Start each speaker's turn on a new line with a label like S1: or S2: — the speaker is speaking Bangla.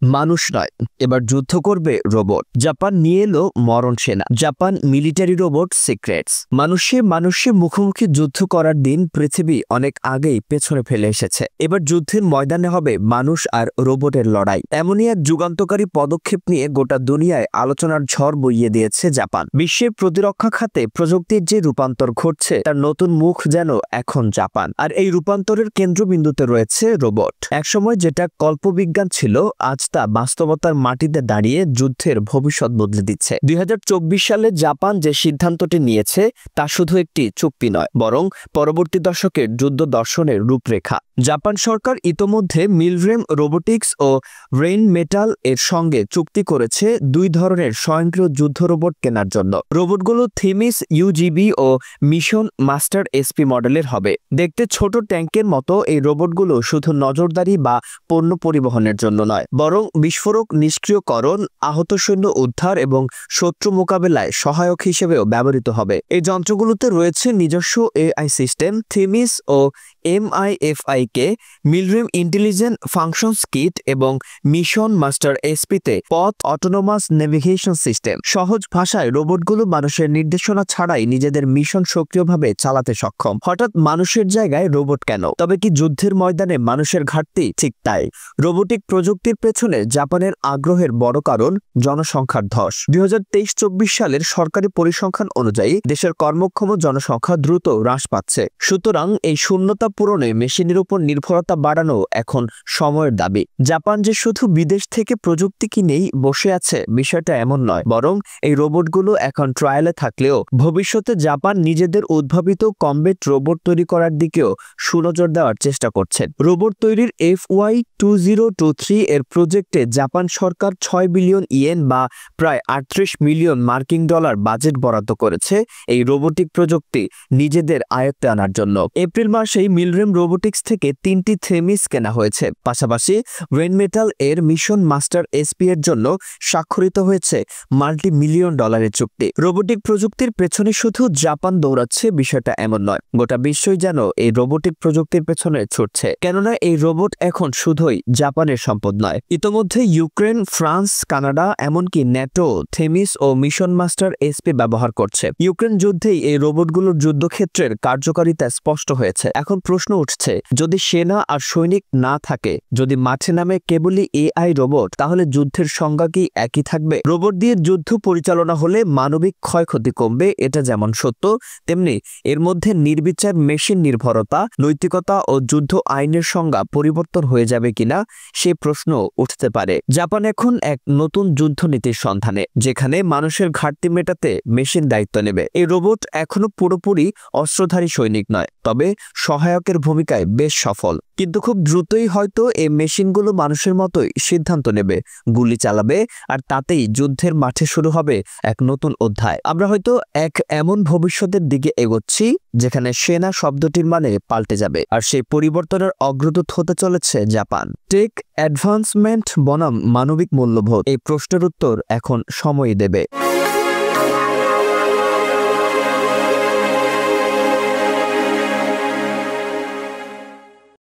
S1: মানুষ নয়, এবার যুদ্ধ করবে রোবট। জাপান নিয়ে এলো মরণ সেনা, জাপান মিলিটারি রোবট সিক্রেটস। মানুষে মুখোমুখি যুদ্ধ করার দিন পৃথিবী অনেক আগেই পেছনে ফেলে এসেছে। এবার যুদ্ধের ময়দানে হবে মানুষ আর রোবটের লড়াই। এমনই এক যুগান্তকারী পদক্ষেপ নিয়ে গোটা দুনিয়ায় আলোচনার ঝড় বইয়ে দিয়েছে জাপান। বিশ্বের প্রতিরক্ষা খাতে প্রযুক্তির যে রূপান্তর ঘটছে তার নতুন মুখ যেন এখন জাপান। আর এই রূপান্তরের কেন্দ্রবিন্দুতে রয়েছে রোবট। একসময় যেটা কল্পবিজ্ঞান ছিল, আজ তা বাস্তবতার মাটিতে দাঁড়িয়ে যুদ্ধের ভবিষ্যৎ বদলে দিচ্ছে। 2024 সালে জাপান যে সিদ্ধান্তটি নিয়েছে তা শুধু একটি চুক্তি নয়, বরং পরবর্তী দশকের যুদ্ধ দর্শনের রূপরেখা। জাপান সরকার ইতোমধ্যে মিলরেম রোবোটিক্স ও রেইন মেটাল এর সঙ্গে চুক্তি করেছে দুই ধরনের স্বয়ংক্রিয় যুদ্ধ রোবট কেনার জন্য। রোবটগুলো থিমিস ইউজিবি ও মিশন মাস্টার এসপি মডেলের হবে। দেখতে ছোট ট্যাঙ্কের মতো এই রোবটগুলো শুধু নজরদারি বা পণ্য পরিবহনের জন্য নয়, বরং বিস্ফোরক নিষ্ক্রিয়করণ, আহত সৈন্য উদ্ধার এবং শত্রু মোকাবেলায় সহায়ক হিসেবেও ব্যবহৃত হবে। এই যন্ত্রগুলোতে রয়েছে নিজস্ব এআই সিস্টেম থিমিস ও MIFI কে, মিলরেম ইন্টেলিজেন্ট ফাংশনস কিট এবং মিশন মাস্টার এসপিতে পথ অটোনোমাস নেভিগেশন সিস্টেম। সহজ ভাষায় রোবটগুলো মানুষের নির্দেশনা ছাড়াই নিজেদের মিশন সক্রিয়ভাবে চালাতে সক্ষম। হঠাৎ মানুষের জায়গায় রোবট কেন? তবে কি যুদ্ধের ময়দানে মানুষের ঘাটতি? ঠিক তাই। রোবোটিক প্রযুক্তির পেছনে জাপানের আগ্রহের বড় কারণ জনসংখ্যার ধস। 2023-24 সালের সরকারি পরিসংখ্যান অনুযায়ী দেশের কর্মক্ষম জনসংখ্যা দ্রুত হ্রাস পাচ্ছে। সুতরাং এই শূন্যতা পূরণে মেশিনের উপর নির্ভরতা বাড়ানো এখন সময়ের দাবি। জাপান যে শুধু বিদেশ থেকে প্রযুক্তি কিনেই বসে আছে, বিষয়টা এমন নয়, বরং এই রোবটগুলো এখন ট্রায়ালে থাকলেও ভবিষ্যতে জাপান নিজেদের উদ্ভাবিত কমব্যাট রোবট তৈরি করার দিকেও সুনজর দেওয়ার চেষ্টা করছে। রোবট তৈরির FY 2023 এর প্রজেক্টে জাপান সরকার 6 বিলিয়ন ইয়েন বা প্রায় 38 মিলিয়ন মার্কিন ডলার বাজেট বরাদ্দ করেছে এই রোবোটিক প্রযুক্তি নিজেদের আয়ত্তে আনার জন্য। এপ্রিল মাসেই মিলরেম রোবোটিক্স থেকে 3টি থেমিস কেনা হয়েছে। পাশাপাশি রেইনমেটাল এর মিশন মাস্টার এসপি এর জন্য স্বাক্ষরিত হয়েছে মাল্টি-মিলিয়ন ডলারের চুক্তি। রোবোটিক প্রযুক্তির পেছনে শুধু জাপান দৌড়াচ্ছে, বিষয়টা এমন নয়, গোটা বিশ্বই যেন এই রোবোটিক প্রযুক্তির পেছনে ছুটছে। কেননা এই রোবট এখন শুধুই জাপানের সম্পদ নয়। ইতোমধ্যে ইউক্রেন, ফ্রান্স, কানাডা, এমনকি ন্যাটো থেমিস ও মিশন মাস্টার এসপি ব্যবহার করছে। ইউক্রেন যুদ্ধেই এই রোবটগুলোর যুদ্ধক্ষেত্রের কার্যকারিতা স্পষ্ট হয়েছে। এখন প্রশ্ন উঠছে, যদি সেনা আর সৈনিক না থাকে, যদি মাঠে নামে কেবলই AI রোবট, তাহলে যুদ্ধের সংজ্ঞা কি একই থাকবে? রোবট দিয়ে যুদ্ধ পরিচালনা হলে মানবিক ক্ষয়ক্ষতি কমবে, এটা যেমন সত্য, তেমনি এর মধ্যে নির্বিচার মেশিন নির্ভরতা, নৈতিকতা ও যুদ্ধ আইনের সংজ্ঞা পরিবর্তন হয়ে যাবে কিনা সে প্রশ্ন উঠতে পারে। জাপান এখন এক নতুন যুদ্ধনীতির সন্ধানে, যেখানে মানুষের ঘাটতি মেটাতে মেশিন দায়িত্ব নেবে। এই রোবট এখনো পুরোপুরি অস্ত্রধারী সৈনিক নয়, তবে সহায়কের ভূমিকায় বেশ সফল। কিন্তু খুব দ্রুতই হয়তো এই মেশিনগুলো মানুষের মতোই সিদ্ধান্ত নেবে, গুলি চালাবে, আর তাতেই যুদ্ধের মাঠে শুরু হবে এক নতুন অধ্যায়। আমরা হয়তো এক এমন ভবিষ্যতের দিকে এগোচ্ছি যেখানে সেনা শব্দটির মানে পাল্টে যাবে, আর সেই পরিবর্তনের অগ্রদূত হতে চলেছে জাপান। টেক অ্যাডভান্সমেন্ট বনাম মানবিক মূল্যবোধ, এই প্রশ্নের উত্তর এখন সময় দেবে।